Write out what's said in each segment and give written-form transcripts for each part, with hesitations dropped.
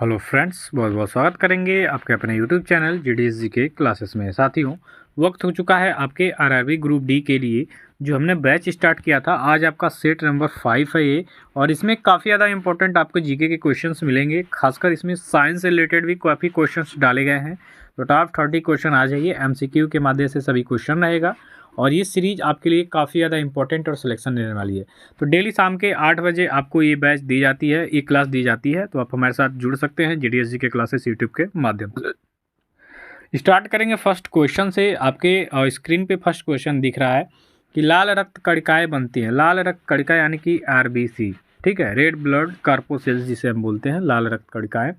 Hello friends, बहुत बहुत स्वागत करेंगे आपके अपने यूट्यूब चैनल जीडीएस के क्लासेस में। साथियों, वक्त हो चुका है आपके आरआरबी ग्रुप डी के लिए जो हमने बैच स्टार्ट किया था। आज आपका सेट नंबर 5 है ये, और इसमें काफ़ी ज़्यादा इंपॉर्टेंट आपको जीके के क्वेश्चंस मिलेंगे। खासकर इसमें साइंस से रिलेटेड भी काफ़ी क्वेश्चंस डाले गए हैं। तो टॉप 30 क्वेश्चन आ जाइए, एमसीक्यू के माध्यम से सभी क्वेश्चन रहेगा, और ये सीरीज आपके लिए काफ़ी ज़्यादा इंपॉर्टेंट और सिलेक्शन देने वाली है। तो डेली शाम के 8 बजे आपको ये बैच दी जाती है, ये क्लास दी जाती है। तो आप हमारे साथ जुड़ सकते हैं जीडीएस के क्लासेस यूट्यूब के माध्यम से। स्टार्ट करेंगे फर्स्ट क्वेश्चन से। आपके स्क्रीन पे फर्स्ट क्वेश्चन दिख रहा है कि लाल रक्त कणिकाएँ बनती हैं। लाल रक्त कणिका यानी कि आरबीसी, ठीक है, रेड ब्लड कॉर्पोसेल्स जिसे हम बोलते हैं, लाल रक्त कणिकाएँ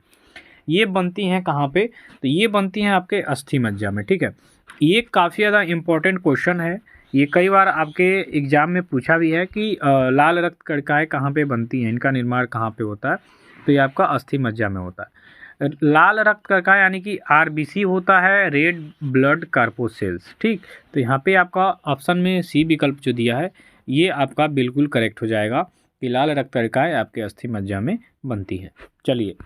ये बनती हैं कहाँ पे? तो ये बनती हैं आपके अस्थि मज्जा में, ठीक है। ये काफ़ी ज़्यादा इम्पोर्टेंट क्वेश्चन है। ये कई बार आपके एग्जाम में पूछा भी है कि लाल रक्त कणिकाएँ कहाँ पे बनती हैं, इनका निर्माण कहाँ पे होता है? तो ये आपका अस्थि मज्जा में होता है। लाल रक्त कणिका यानी कि आरबीसी होता है, रेड ब्लड कॉर्पोसेल्स, ठीक। तो यहाँ पे आपका ऑप्शन में सी विकल्प जो दिया है ये आपका बिल्कुल करेक्ट हो जाएगा कि लाल रक्त कणिकाएँ आपके अस्थि मज्जा में बनती हैं। चलिए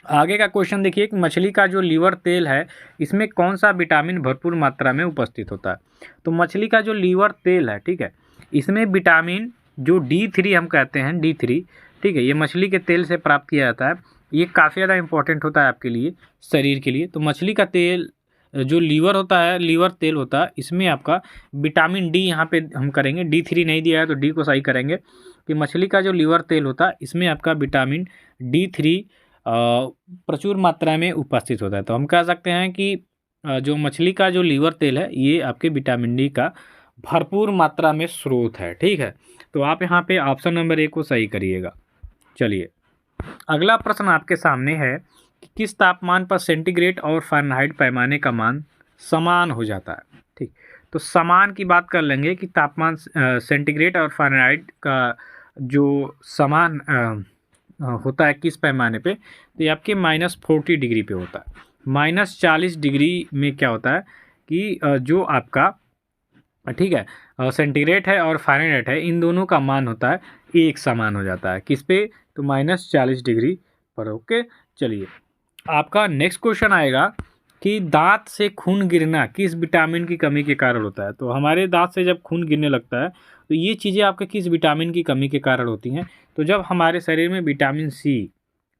आगे का क्वेश्चन देखिए कि मछली का जो लीवर तेल है इसमें कौन सा विटामिन भरपूर मात्रा में उपस्थित होता है? तो मछली का जो लीवर तेल है, ठीक है, इसमें विटामिन जो D3 हम कहते हैं, D3, ठीक है, ये मछली के तेल से प्राप्त किया जाता है। ये काफ़ी ज़्यादा इंपॉर्टेंट होता है आपके लिए, शरीर के लिए। तो मछली का तेल जो लीवर होता है, लीवर तेल होता है, इसमें आपका विटामिन डी यहाँ पे हम करेंगे, D3 नहीं दिया है तो डी को सही करेंगे कि मछली का जो लीवर तेल होता है इसमें आपका विटामिन D3 प्रचुर मात्रा में उपस्थित होता है। तो हम कह सकते हैं कि जो मछली का जो लीवर तेल है ये आपके विटामिन डी का भरपूर मात्रा में स्रोत है, ठीक है। तो आप यहाँ पे ऑप्शन नंबर 1 को सही करिएगा। चलिए अगला प्रश्न आपके सामने है कि किस तापमान पर सेंटीग्रेड और फ़ारेनहाइट पैमाने का मान समान हो जाता है, ठीक। तो समान की बात कर लेंगे कि तापमान सेंटीग्रेड और फ़ारेनहाइट का जो समान होता है किस पैमाने पे? तो ये आपके -40 डिग्री पे होता है। -40 डिग्री में क्या होता है कि जो आपका, ठीक है, सेंटीग्रेड है और फ़ारेनहाइट है, इन दोनों का मान होता है एक समान हो जाता है। किस पे? तो -40 डिग्री पर। ओके, चलिए आपका नेक्स्ट क्वेश्चन आएगा कि दांत से खून गिरना किस विटामिन की कमी के कारण होता है? तो हमारे दांत से जब खून गिरने लगता है तो ये चीज़ें आपके किस विटामिन की कमी के कारण होती हैं? तो जब हमारे शरीर में विटामिन सी,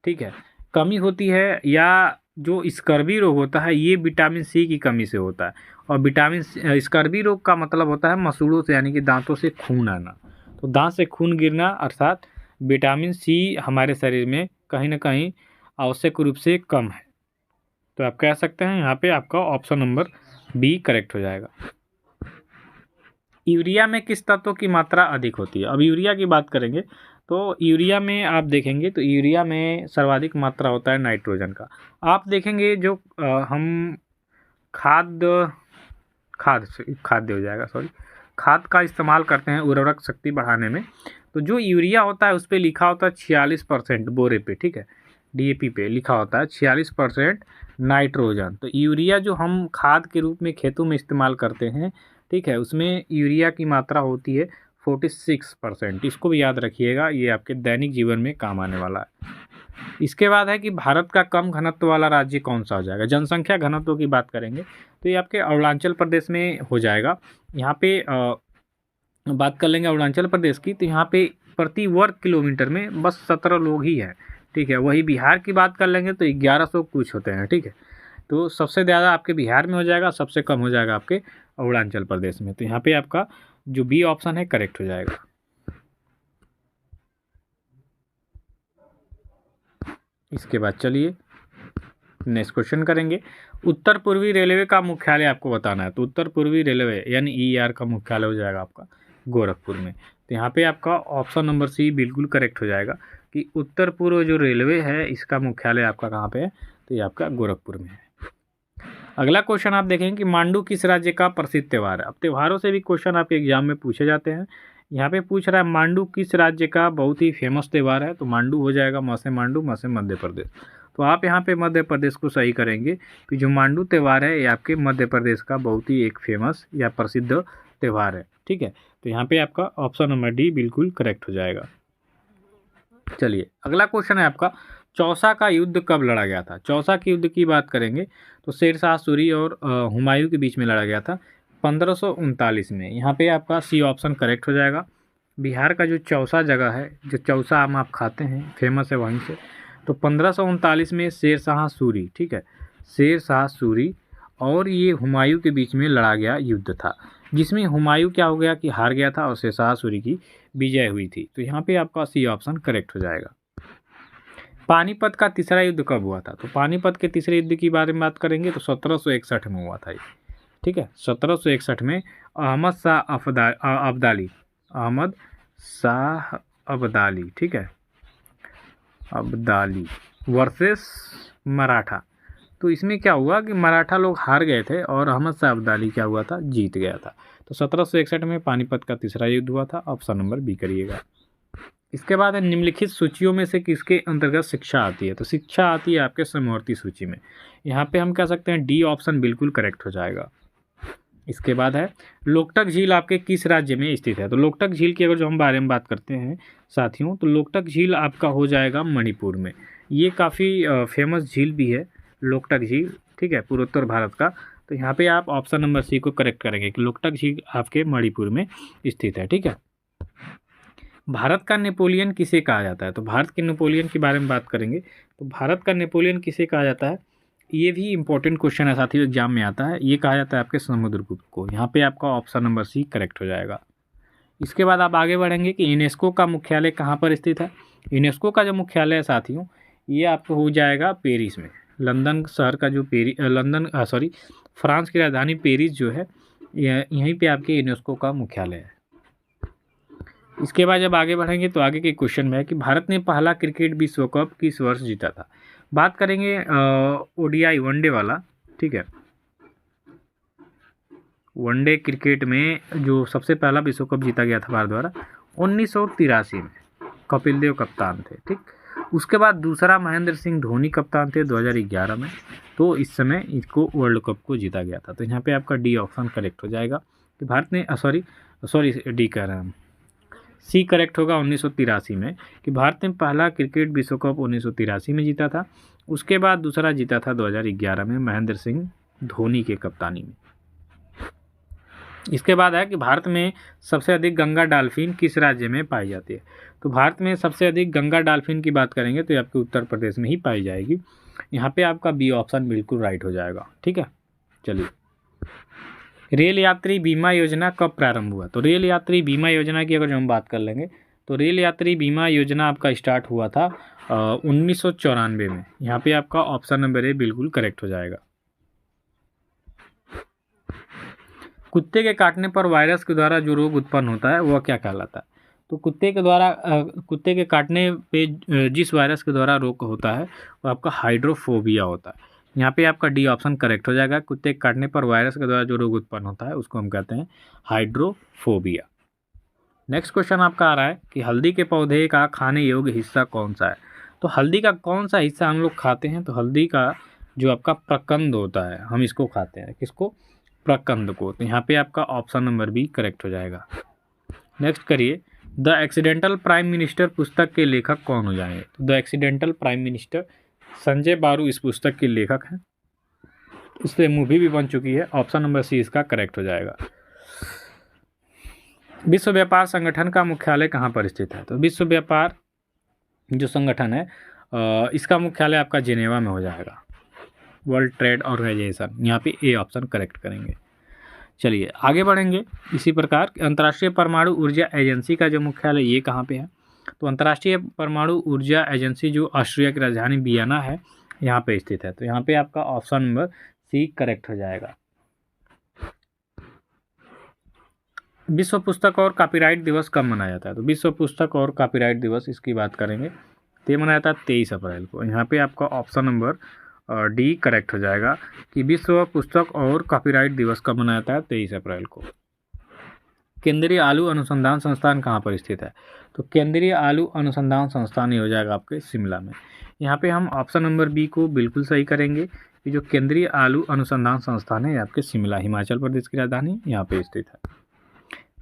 ठीक है, कमी होती है, या जो स्कर्वी रोग होता है ये विटामिन सी की कमी से होता है। और स्कर्वी रोग का मतलब होता है मसूड़ों से यानी कि दांतों से खून आना। तो दांत से खून गिरना अर्थात विटामिन सी हमारे शरीर में कहीं ना कहीं आवश्यक रूप से कम है। तो आप कह सकते हैं यहाँ पे आपका ऑप्शन नंबर बी करेक्ट हो जाएगा। यूरिया में किस तत्व की मात्रा अधिक होती है? अब यूरिया की बात करेंगे तो यूरिया में आप देखेंगे तो यूरिया में सर्वाधिक मात्रा होता है नाइट्रोजन का। आप देखेंगे जो हम खाद्य हो जाएगा, सॉरी, खाद का इस्तेमाल करते हैं उर्वरक शक्ति बढ़ाने में, तो जो यूरिया होता है उस पर लिखा होता है 46% बोरे पे, ठीक है, डीएपी पे लिखा होता है 46% नाइट्रोजन। तो यूरिया जो हम खाद के रूप में खेतों में इस्तेमाल करते हैं, ठीक है, उसमें यूरिया की मात्रा होती है 46%। इसको भी याद रखिएगा, ये आपके दैनिक जीवन में काम आने वाला है। इसके बाद है कि भारत का कम घनत्व वाला राज्य कौन सा हो जाएगा? जनसंख्या घनत्व की बात करेंगे तो ये आपके अरुणाचल प्रदेश में हो जाएगा। यहाँ पे बात कर लेंगे अरुणाचल प्रदेश की, तो यहाँ पे प्रति वर्ग किलोमीटर में बस 17 लोग ही हैं, ठीक है। वही बिहार की बात कर लेंगे तो 1100 कुछ होते हैं, ठीक है। तो सबसे ज़्यादा आपके बिहार में हो जाएगा, सबसे कम हो जाएगा आपके अरुणाचल प्रदेश में। तो यहाँ पे आपका जो बी ऑप्शन है करेक्ट हो जाएगा। इसके बाद चलिए नेक्स्ट क्वेश्चन करेंगे। उत्तर पूर्वी रेलवे का मुख्यालय आपको बताना है। तो उत्तर पूर्वी रेलवे यानी ER का मुख्यालय हो जाएगा आपका गोरखपुर में। तो यहाँ पे आपका ऑप्शन नंबर सी बिल्कुल करेक्ट हो जाएगा कि उत्तर पूर्व जो रेलवे है इसका मुख्यालय आपका कहाँ पे है? तो ये आपका गोरखपुर में है। अगला क्वेश्चन आप देखेंगे कि मांडू किस राज्य का प्रसिद्ध त्यौहार है? अब त्योहारों से भी क्वेश्चन आपके एग्जाम में पूछे जाते हैं। यहाँ पे पूछ रहा है मांडू किस राज्य का बहुत ही फेमस त्यौहार है? तो मांडू हो जाएगा म से मध्य प्रदेश। तो आप यहाँ पे मध्य प्रदेश को सही करेंगे कि जो मांडू त्यौहार है ये आपके मध्य प्रदेश का बहुत ही एक फेमस या प्रसिद्ध त्यौहार है, ठीक है। तो यहाँ पे आपका ऑप्शन नंबर डी बिल्कुल करेक्ट हो जाएगा। चलिए अगला क्वेश्चन है आपका चौसा का युद्ध कब लड़ा गया था? चौसा के युद्ध की बात करेंगे तो शेरशाह सूरी और हुमायूं के बीच में लड़ा गया था 1539 में। यहाँ पे आपका सी ऑप्शन करेक्ट हो जाएगा। बिहार का जो चौसा जगह है, जो चौसा आम आप खाते हैं, फेमस है वहीं से, तो 1539 में शेरशाह सूरी, ठीक है, शेरशाह सूरी और ये हुमायूं के बीच में लड़ा गया युद्ध था, जिसमें हुमायूं क्या हो गया कि हार गया था और शेरशाह सूरी की विजय हुई थी। तो यहाँ पे आपका सी ऑप्शन करेक्ट हो जाएगा। पानीपत का तीसरा युद्ध कब हुआ था? तो पानीपत के तीसरे युद्ध की बारे में बात करेंगे तो 1761 में हुआ था ये, ठीक है, 1761 में अहमद शाह अब्दाली, ठीक है, अब्दाली वर्सेस मराठा। तो इसमें क्या हुआ कि मराठा लोग हार गए थे और अहमद शाह अब्दाली क्या हुआ था, जीत गया था। तो 1761 में पानीपत का तीसरा युद्ध हुआ था। ऑप्शन नंबर बी करिएगा। इसके बाद है निम्नलिखित सूचियों में से किसके अंतर्गत शिक्षा आती है? तो शिक्षा आती है आपके समवर्ती सूची में। यहाँ पे हम कह सकते हैं डी ऑप्शन बिल्कुल करेक्ट हो जाएगा। इसके बाद है लोकटक झील आपके किस राज्य में स्थित है? तो लोकटक झील की अगर जो हम बारे में बात करते हैं साथियों, तो लोकटक झील आपका हो जाएगा मणिपुर में। ये काफ़ी फेमस झील भी है लोकटक झील, ठीक है, पूर्वोत्तर भारत का। तो यहाँ पे आप ऑप्शन नंबर सी को करेक्ट करेंगे कि लोकटक झील आपके मणिपुर में स्थित है, ठीक है। भारत का नेपोलियन किसे कहा जाता है? तो भारत के नेपोलियन के बारे में बात करेंगे तो भारत का नेपोलियन किसे कहा जाता है? ये भी इंपॉर्टेंट क्वेश्चन है साथियों, एग्जाम में आता है। ये कहा जाता है आपके समुद्रगुप्त को। यहाँ पे आपका ऑप्शन नंबर सी करेक्ट हो जाएगा। इसके बाद आप आगे बढ़ेंगे कि यूनेस्को का मुख्यालय कहाँ पर स्थित है? यूनेस्को का जो मुख्यालय है साथियों, ये आपको हो जाएगा पेरिस में। लंदन शहर का जो फ्रांस की राजधानी पेरिस जो है, यहीं पे आपके यूनेस्को का मुख्यालय है। इसके बाद जब आगे बढ़ेंगे तो आगे के क्वेश्चन में है कि भारत ने पहला क्रिकेट विश्व कप किस वर्ष जीता था? बात करेंगे ओडीआई वनडे वाला, ठीक है। वनडे क्रिकेट में जो सबसे पहला विश्व कप जीता गया था भारत द्वारा 1983 में, कपिल देव कप्तान थे, ठीक। उसके बाद दूसरा महेंद्र सिंह धोनी कप्तान थे 2011 में। तो इस समय इसको वर्ल्ड कप को जीता गया था। तो यहाँ पे आपका डी ऑप्शन करेक्ट हो जाएगा कि भारत ने डी कह रहे हैं, सी करेक्ट होगा 1983 में, कि भारत ने पहला क्रिकेट विश्व कप 1983 में जीता था। उसके बाद दूसरा जीता था 2011 में महेंद्र सिंह धोनी के कप्तानी में। इसके बाद है कि भारत में सबसे अधिक गंगा डॉल्फिन किस राज्य में पाई जाती है? तो भारत में सबसे अधिक गंगा डॉल्फिन की बात करेंगे तो आपके उत्तर प्रदेश में ही पाई जाएगी। यहाँ पे आपका बी ऑप्शन बिल्कुल राइट हो जाएगा, ठीक है। चलिए, रेल यात्री बीमा योजना कब प्रारंभ हुआ? तो रेल यात्री बीमा योजना की अगर जो हम बात कर लेंगे तो रेल यात्री बीमा योजना आपका स्टार्ट हुआ था 1994 में। यहाँ पे आपका ऑप्शन नंबर ए बिल्कुल करेक्ट हो जाएगा। कुत्ते के काटने पर वायरस के द्वारा जो रोग उत्पन्न होता है वह क्या कहलाता है? तो कुत्ते के काटने पे जिस वायरस के द्वारा रोग होता है वो आपका हाइड्रोफोबिया होता है। यहाँ पे आपका डी ऑप्शन करेक्ट हो जाएगा। कुत्ते के काटने पर वायरस के द्वारा जो रोग उत्पन्न होता है उसको हम कहते हैं हाइड्रोफोबिया। नेक्स्ट क्वेश्चन आपका आ रहा है कि हल्दी के पौधे का खाने योग्य हिस्सा कौन सा है? तो हल्दी का कौन सा हिस्सा हम लोग खाते हैं? तो हल्दी का जो आपका प्रकंद होता है, हम इसको खाते हैं। किसको? प्रकंद को। तो यहाँ पे आपका ऑप्शन नंबर बी करेक्ट हो जाएगा। नेक्स्ट करिए, द एक्सीडेंटल प्राइम मिनिस्टर पुस्तक के लेखक कौन हो जाएंगे? तो the accidental prime minister Sanjay बारू इस पुस्तक के लेखक हैं। इस पर मूवी भी बन चुकी है। ऑप्शन नंबर सी इसका करेक्ट हो जाएगा। विश्व व्यापार संगठन का मुख्यालय कहाँ पर स्थित है? तो विश्व व्यापार जो संगठन है इसका मुख्यालय आपका जिनेवा में हो जाएगा, वर्ल्ड ट्रेड ऑर्गेनाइजेशन। यहाँ पे ए ऑप्शन करेक्ट करेंगे। चलिए आगे बढ़ेंगे। इसी प्रकार अंतर्राष्ट्रीय परमाणु ऊर्जा एजेंसी का जो मुख्यालय ये कहाँ पे है? तो अंतर्राष्ट्रीय परमाणु ऊर्जा एजेंसी जो ऑस्ट्रिया की राजधानी वियना है, यहाँ पे स्थित है। तो यहाँ पे आपका ऑप्शन नंबर सी करेक्ट हो जाएगा। विश्व पुस्तक और कॉपीराइट दिवस कब मनाया जाता है? तो विश्व पुस्तक और कॉपीराइट दिवस इसकी बात करेंगे तो ये मनाया जाता है 23 अप्रैल को। यहाँ पे आपका ऑप्शन नंबर डी करेक्ट हो जाएगा कि विश्व पुस्तक और कॉपीराइट दिवस कब मनाया जाता है? 23 अप्रैल को। केंद्रीय आलू अनुसंधान संस्थान कहाँ पर स्थित है? तो केंद्रीय आलू अनुसंधान संस्थान ये हो जाएगा आपके शिमला में। यहाँ पे हम ऑप्शन नंबर बी को बिल्कुल सही करेंगे कि जो केंद्रीय आलू अनुसंधान संस्थान है आपके शिमला, हिमाचल प्रदेश की राजधानी, यहाँ पे स्थित है।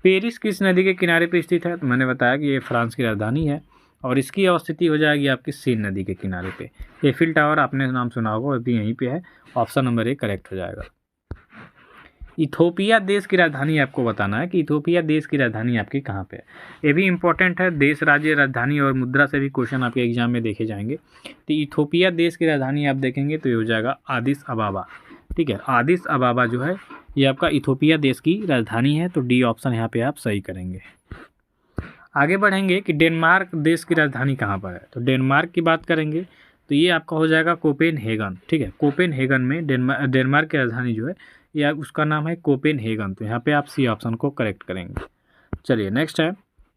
पेरिस किस नदी के किनारे पर स्थित है? तो मैंने बताया कि ये फ्रांस की राजधानी है। और इसकी अवस्थिति हो जाएगी आपकी सीन नदी के किनारे पे। एफिल टावर आपने नाम सुना होगा, अभी यहीं पे है। ऑप्शन नंबर ए करेक्ट हो जाएगा। इथोपिया देश की राजधानी आपको बताना है कि इथोपिया देश की राजधानी आपकी कहाँ पे है। ये भी इंपॉर्टेंट है, देश, राज्य, राजधानी और मुद्रा से भी क्वेश्चन आपके एग्जाम में देखे जाएंगे। तो इथोपिया देश की राजधानी आप देखेंगे तो ये हो जाएगा आदिस अबाबा। ठीक है, आदिस अबाबा जो है ये आपका इथोपिया देश की राजधानी है। तो डी ऑप्शन यहाँ पे आप सही करेंगे। आगे बढ़ेंगे कि डेनमार्क देश की राजधानी कहाँ पर है। तो डेनमार्क की बात करेंगे तो ये आपका हो जाएगा कोपेनहेगन। ठीक है, कोपेनहेगन में डेनमार्क की राजधानी जो है या उसका नाम है कोपेनहेगन। तो यहाँ पे आप सी ऑप्शन को करेक्ट करेंगे। चलिए नेक्स्ट है,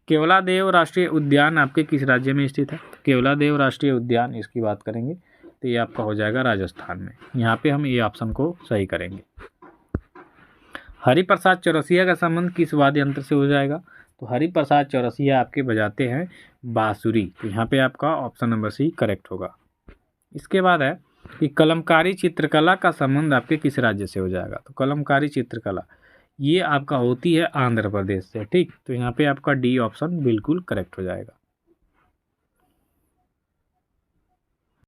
केवलादेव राष्ट्रीय उद्यान आपके किस राज्य में स्थित है। तो केवलादेव राष्ट्रीय उद्यान इसकी बात करेंगे तो ये आपका हो जाएगा राजस्थान में। यहाँ पे हम ये ऑप्शन को सही करेंगे। हरिप्रसाद चौरसिया का संबंध किस वाद्य यंत्र से हो जाएगा। तो हरिप्रसाद चौरसिया आपके बजाते हैं बांसुरी। तो यहाँ पे आपका ऑप्शन नंबर सी करेक्ट होगा। इसके बाद है कि कलमकारी चित्रकला का संबंध आपके किस राज्य से हो जाएगा। तो कलमकारी चित्रकला ये आपका होती है आंध्र प्रदेश से। ठीक, तो यहाँ पे आपका डी ऑप्शन बिल्कुल करेक्ट हो जाएगा।